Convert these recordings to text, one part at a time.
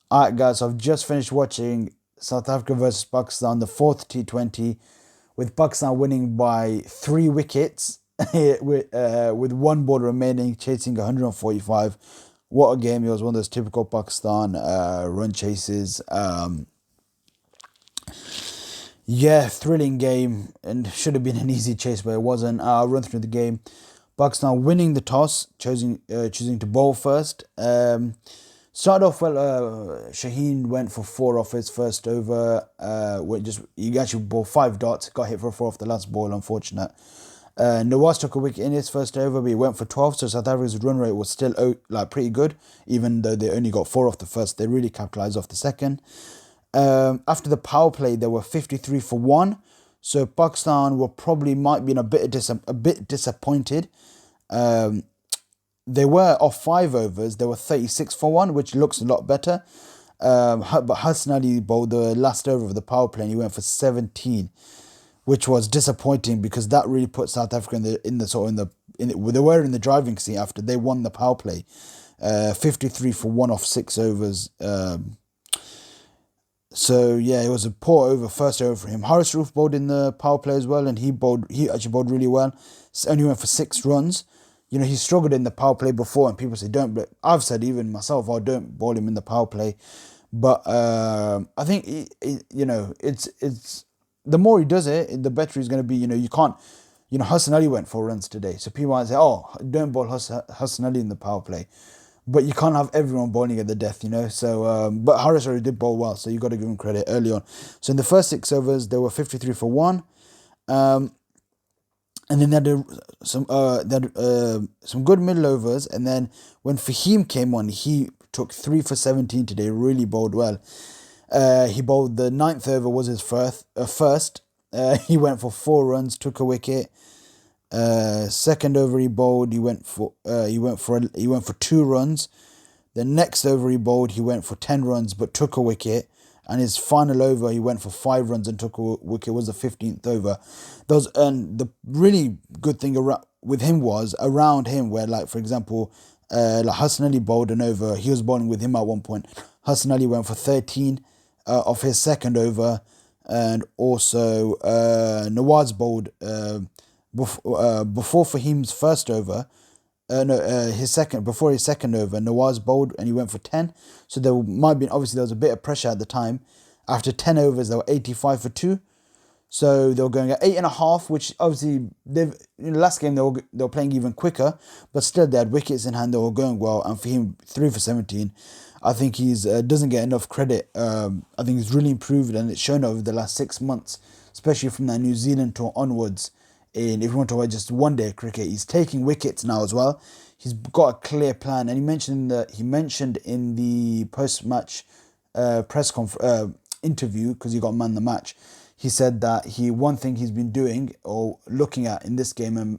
Alright, guys, I've just finished watching South Africa versus Pakistan, the fourth T20, with Pakistan winning by 3 wickets with one ball remaining, chasing 145. What a game. It was one of those typical Pakistan run chases. Yeah, thrilling game, and should have been an easy chase, but it wasn't. I'll run through the game. Pakistan winning the toss, choosing to bowl first. Started off well. Shaheen went for four off his first over. He actually bowled 5 dots, got hit for four off the last ball. Unfortunate. Nawaz took a wicket in his first over, but he went for 12. So South Africa's run rate was still like pretty good, even though they only got four off the first. They really capitalized off the second. After the power play, they were 53 for one. So Pakistan were probably might be a bit disappointed. They were off 5 overs. They were 36 for one, which looks a lot better. But Hassan Ali bowled the last over of the power play, and he went for 17, which was disappointing because that really put South Africa they were in the driving seat after they won the power play. 53 for one off 6 overs. So yeah, it was a poor first over for him. Haris Roof bowled in the power play as well, and he actually bowled really well. Only went for 6 runs. He struggled in the power play before, and people say don't. But I've said even myself, I don't bowl him in the power play. But I think it's the more he does it, the better he's going to be. You can't. Hassan Ali went 4 runs today, so people might say, "Oh, don't bowl Hassan Ali in the power play." But you can't have everyone bowling at the death. So, but Harris already did bowl well, so you got to give him credit early on. So in the first 6 overs, they were 53 for one, and then they had some good middle overs. And then when Fahim came on, he took 3 for 17 today. Really bowled well. He bowled the ninth over was his first. He went for 4 runs, took a wicket. Second over he bowled, he went for 2 runs. The next over he bowled, he went for 10 runs but took a wicket. And his final over, he went for 5 runs and took a wicket. Was the 15th over. And the really good thing with him was around him, where like for example, like Hassan Ali bowled an over. He was bowling with him at one point. Hassan Ali went for 13 of his second over, and also Nawaz bowled. Before Fahim's first over, before his second over, Nawaz bowled and he went for 10. So there was a bit of pressure at the time. After 10 overs, they were 85 for two. So they were going at 8.5, which obviously in the last game they were playing even quicker, but still they had wickets in hand. They were going well, and for him 3 for 17. I think he's doesn't get enough credit. I think he's really improved, and it's shown over the last 6 months, especially from that New Zealand tour onwards. And if you want to watch just one day cricket, he's taking wickets now as well. He's got a clear plan, and he mentioned in the post-match press interview, because he got man the match. He said that one thing he's been doing or looking at in this game, and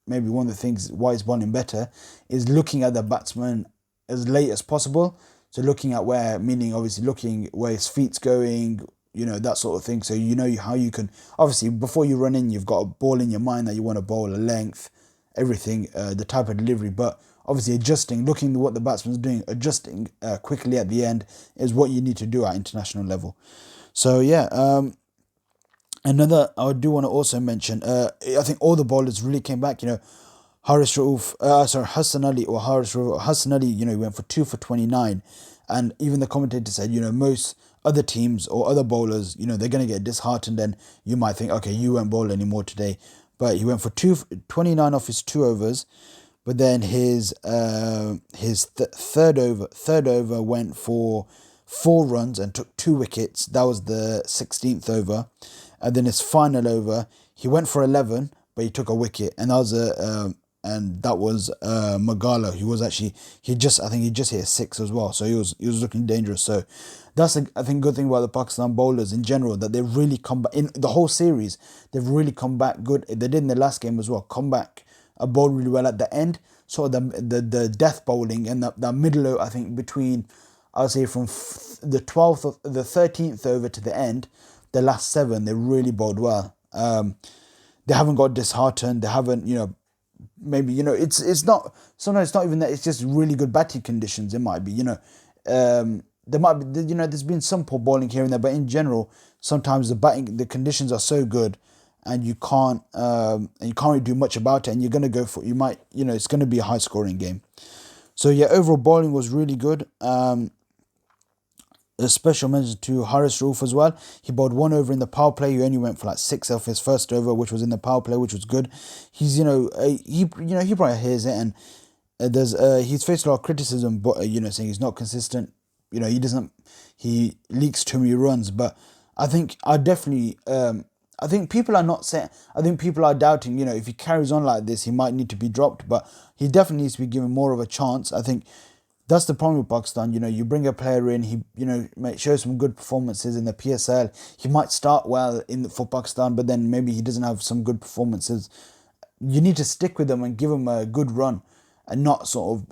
maybe one of the things why he's bowling better, is looking at the batsman as late as possible. So looking at meaning obviously looking where his feet's going, that sort of thing. So how you can, obviously before you run in, you've got a ball in your mind that you want to bowl, a length, everything, the type of delivery. But obviously adjusting, looking at what the batsman's doing, adjusting quickly at the end is what you need to do at international level. So yeah, another I do want to also mention, I think all the bowlers really came back. Hassan Ali or Haris Rauf. Hassan Ali, he went for 2 for 29. And even the commentator said, most other teams or other bowlers, they're going to get disheartened, and you might think, okay, you won't bowl anymore today. But he went for 29 off his 2 overs. But then his third over went for 4 runs and took 2 wickets. That was the 16th over. And then his final over, he went for 11, but he took a wicket. And that was Magala, who was actually he just hit a 6 as well, so he was looking dangerous. So that's I think good thing about the Pakistan bowlers in general, that they've really come back in the whole series. They've really come back good. They did in the last game as well. Come back, bowled really well at the end. So the death bowling and the middle, I think between, I would say from the 13th over to the end, the last 7, they really bowled well. They haven't got disheartened. They haven't, maybe it's not, sometimes it's not even that, it's just really good batting conditions. It might be, there might be, there's been some poor bowling here and there, but in general, sometimes the conditions are so good, and you can't really do much about it, and you're gonna go for, it's gonna be a high scoring game. So yeah, overall bowling was really good. A special mention to Haris Rauf as well. He bowled 1 over in the power play. He only went for like 6 off his first over, which was in the power play, which was good. He's he probably hears it, and he's faced a lot of criticism, but saying he's not consistent. He leaks too many runs. But I think I think people are not saying. I think people are doubting. If he carries on like this, he might need to be dropped. But he definitely needs to be given more of a chance. I think that's the problem with Pakistan. You bring a player in, he might show some good performances in the PSL. He might start well for Pakistan, but then maybe he doesn't have some good performances. You need to stick with them and give them a good run, and not sort of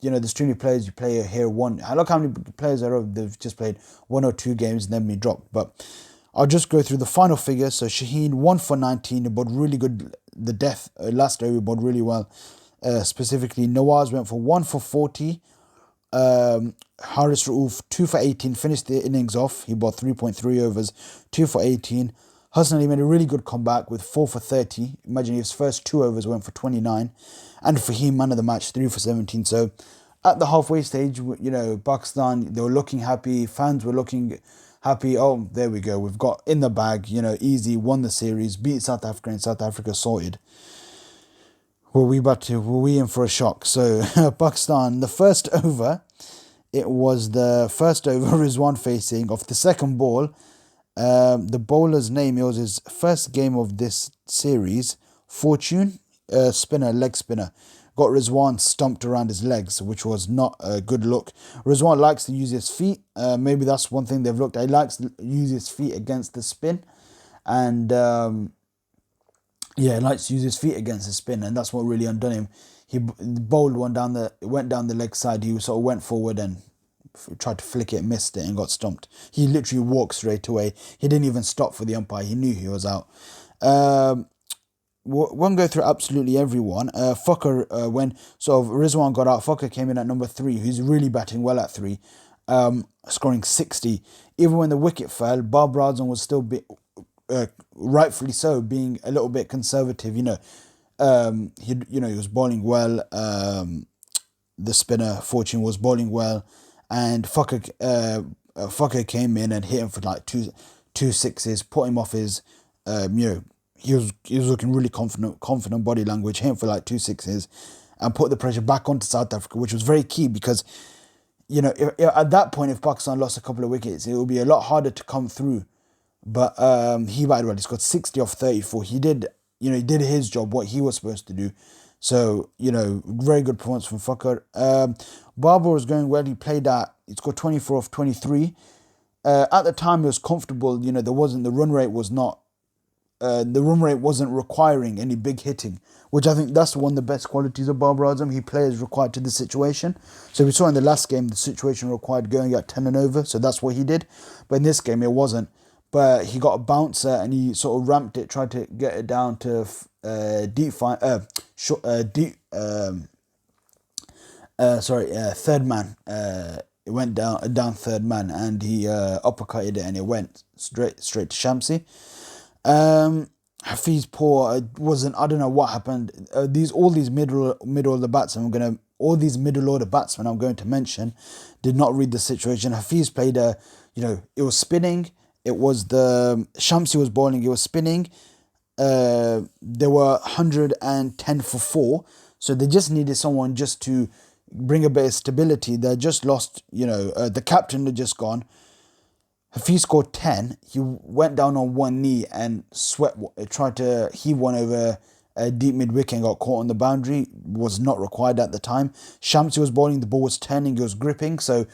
there's too many players you play here one. Look how many players they've just played 1 or 2 games and then be dropped. But I'll just go through the final figures. So Shaheen 1 for 19, but really good. The death last over, but really well. Specifically, Nawaz went for 1 for 40. Haris Rauf 2 for 18, finished the innings off. He bowled 3.3 overs, 2 for 18. Hassan Ali made a really good comeback with 4 for 30. Imagine his first 2 overs went for 29. And Fahim, man of the match, 3 for 17. So at the halfway stage, Pakistan, they were looking happy. Fans were looking happy. Oh, there we go. We've got in the bag, easy, won the series, beat South Africa, and South Africa sorted. Were we in for a shock? So Pakistan, the first over, it was the first over Rizwan facing off the second ball. The bowler's name, it was his first game of this series. Fortune, leg spinner. Got Rizwan stumped around his legs, which was not a good look. Rizwan likes to use his feet. Maybe that's one thing they've looked at. He likes to use his feet against the spin. And he likes to use his feet against the spin, and that's what really undone him. He bowled went down the leg side. He sort of went forward and tried to flick it, missed it, and got stumped. He literally walked straight away. He didn't even stop for the umpire. He knew he was out. Won't go through absolutely everyone. Fucker, when sort of Rizwan got out, Fucker came in at number 3. He's really batting well at 3, scoring 60. Even when the wicket fell, Babar Azam was still rightfully so, being a little bit conservative. He was bowling well. The spinner Fortune was bowling well, and Fucker came in and hit him for like two sixes, put him off his. He was looking really confident body language, hit him for like 2 sixes, and put the pressure back onto South Africa, which was very key because at that point, if Pakistan lost a couple of wickets, it would be a lot harder to come through. But he batted well. He scored 60 off 34. He did his job, what he was supposed to do. So, very good performance from Fucker. Babar was going well. He scored 24 off 23. At the time, it was comfortable. The run rate wasn't requiring any big hitting, which I think that's one of the best qualities of Babar Azam. He plays required to the situation. So we saw in the last game, the situation required going at 10 and over. So that's what he did. But in this game, it wasn't. But he got a bouncer and he sort of ramped it, tried to get it down to third man. It went down third man, and he uppercutted it, and it went straight to Shamsi. Hafiz poor wasn't. I don't know what happened. All these middle order batsmen I'm going to mention did not read the situation. Hafiz played it was spinning. It was Shamsi was bowling. It was spinning. They were 110 for 4, so they just needed someone just to bring a bit of stability. They just lost. The captain had just gone. Hafiz scored 10. He went down on one knee and tried to heave one over a deep mid-wicket and got caught on the boundary. Was not required at the time. Shamsi was bowling. The ball was turning. It was gripping. So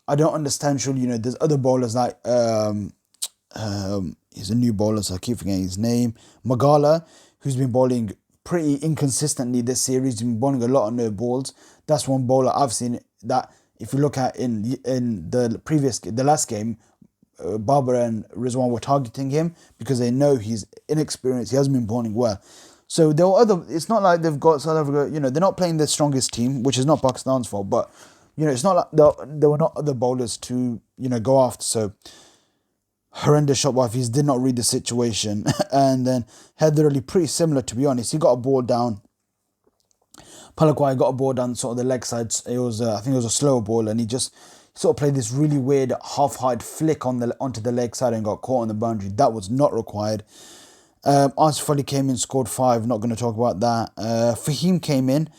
I don't understand. Surely, there's other bowlers like he's a new bowler, so I keep forgetting his name. Magala, who's been bowling pretty inconsistently this series. He's been bowling a lot of no balls. That's one bowler I've seen that. If you look at in the last game, Babar and Rizwan were targeting him because they know he's inexperienced. He hasn't been bowling well. So there were it's not like they've got South Africa. They're not playing their strongest team, which is not Pakistan's fault, but You know, it's not like there were not other bowlers to, you know, go after. So horrendous shot by Hafiz, did not read the situation. And then Heatherly, pretty similar, to be honest. He got a ball down. Palakwai got a ball down sort of the leg side. It was, I think it was a slower ball, and he just sort of played this really weird half-height flick onto the leg side and got caught on the boundary. That was not required. Asif Ali came in, scored 5. Not going to talk about that. Fahim came in.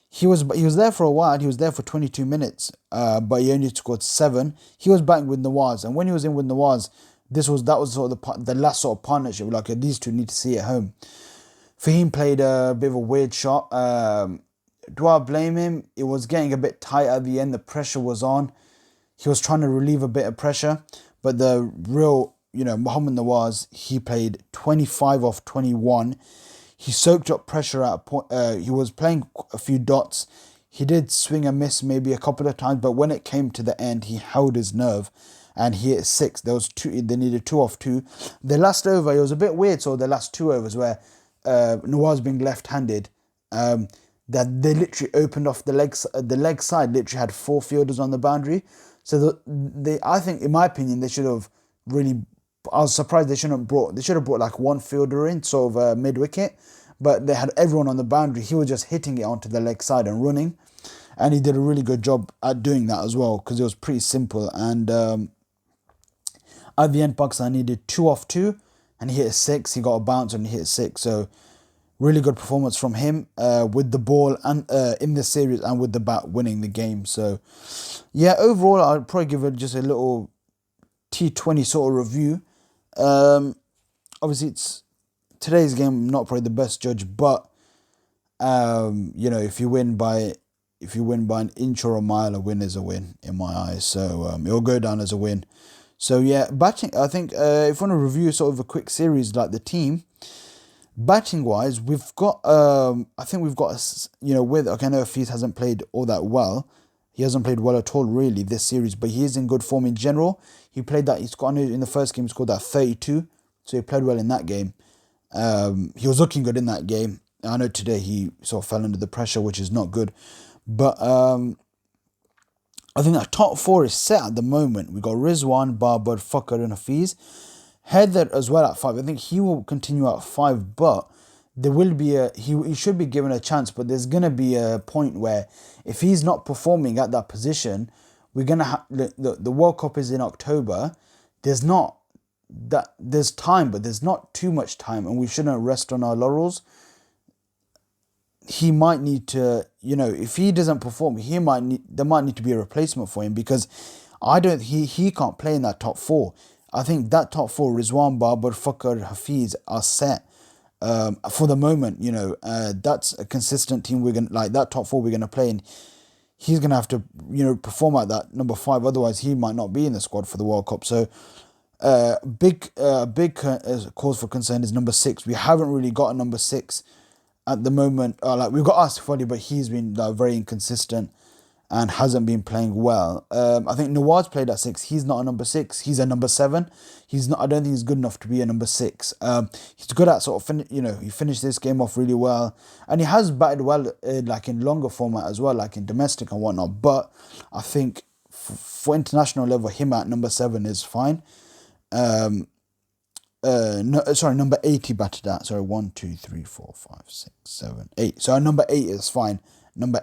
He was there for a while. He was there for 22 minutes, but he only scored 7. He was batting with Nawaz, and when he was in with Nawaz, that was sort of the last sort of partnership. Like, these two need to see at home. Fahim played a bit of a weird shot. Do I blame him? It was getting a bit tight at the end. The pressure was on. He was trying to relieve a bit of pressure, but the real, you know, Mohammad Nawaz, he played 25 off 21. He soaked up pressure at a point. He was playing a few dots. He did swing and miss maybe a couple of times, but when it came to the end, he held his nerve and he hit 6. There was 2. They needed 2 off 2. The last over, it was a bit weird. So the last 2 overs where Nawaz being left-handed, that they literally opened off the leg side. Literally had 4 fielders on the boundary. So I think, in my opinion, they should have really. I was surprised they should have brought like one fielder in, sort of mid wicket, but they had everyone on the boundary. He was just hitting it onto the leg side and running, and he did a really good job at doing that as well, because it was pretty simple. And at the end, Pakistan needed 2 off 2, and he hit a 6. He got a bounce and he hit a 6. So really good performance from him with the ball and in the series, and with the bat winning the game. So yeah, overall, I'd probably give it just a little T20 sort of review. Obviously, it's today's game, not probably the best judge, but you know, if you win by an inch or a mile, a win is a win in my eyes. So it'll go down as a win. So yeah, batting. I think if you want to review sort of a quick series like the team, batting wise, we've got. I think we've got, you know, with, okay, I know Hafiz hasn't played all that well. He hasn't played well at all, really, this series, but he is in good form in general. He played that. He's got in the first game. He scored that 32, so he played well in that game. He was looking good in that game. I know today he sort of fell under the pressure, which is not good. But I think that top 4 is set at the moment. We got Rizwan, Babar, Fakar, and Hafiz. Heather as well at 5. I think he will continue at 5, but there will be he should be given a chance, but there's gonna be a point where if he's not performing at that position, we're gonna have the World Cup is in October. There's time, but there's not too much time, and we shouldn't rest on our laurels. He might need to, you know, if he doesn't perform, there might need to be a replacement for him, because he can't play in that top 4. I think that top 4, Rizwan, Babar, Fakar, Hafiz, are set. For the moment, you know, that's a consistent team. We're gonna, like, that top 4 we're gonna play in. He's gonna have to, you know, perform at that number 5. Otherwise, he might not be in the squad for the World Cup. So, big cause for concern is number 6. We haven't really got a number 6 at the moment. Like, we've got Asif Ali, but he's been very inconsistent and hasn't been playing well. I think Nawaz played at 6. He's not a number 6. He's a number 7. He's not. I don't think he's good enough to be a number 6. He's good at sort of he finished this game off really well, and he has batted well, like in longer format as well, like in domestic and whatnot. But I think for international level, him at number 7 is fine. Number 8 he batted at. Sorry, 1, 2, 3, 4, 5, 6, 7, 8. So number 8 is fine. Number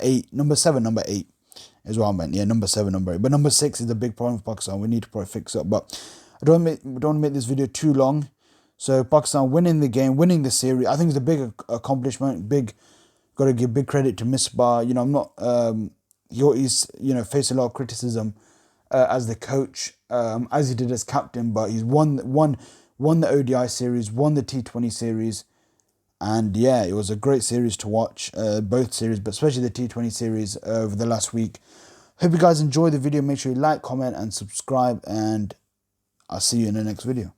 7, number 8. Is what I meant. Yeah, number 7, number 8. But number 6 is a big problem for Pakistan. We need to probably fix it up. But I don't want to make this video too long. So Pakistan winning the game, winning the series, I think it's a big accomplishment. Got to give big credit to Misbah. You know, I'm not. He's, you know, faced a lot of criticism as the coach, as he did as captain. But he's won the ODI series, won the T20 series. And yeah, it was a great series to watch, both series, but especially the T20 series over the last week. Hope you guys enjoyed the video. Make sure you like, comment, and subscribe, and I'll see you in the next video.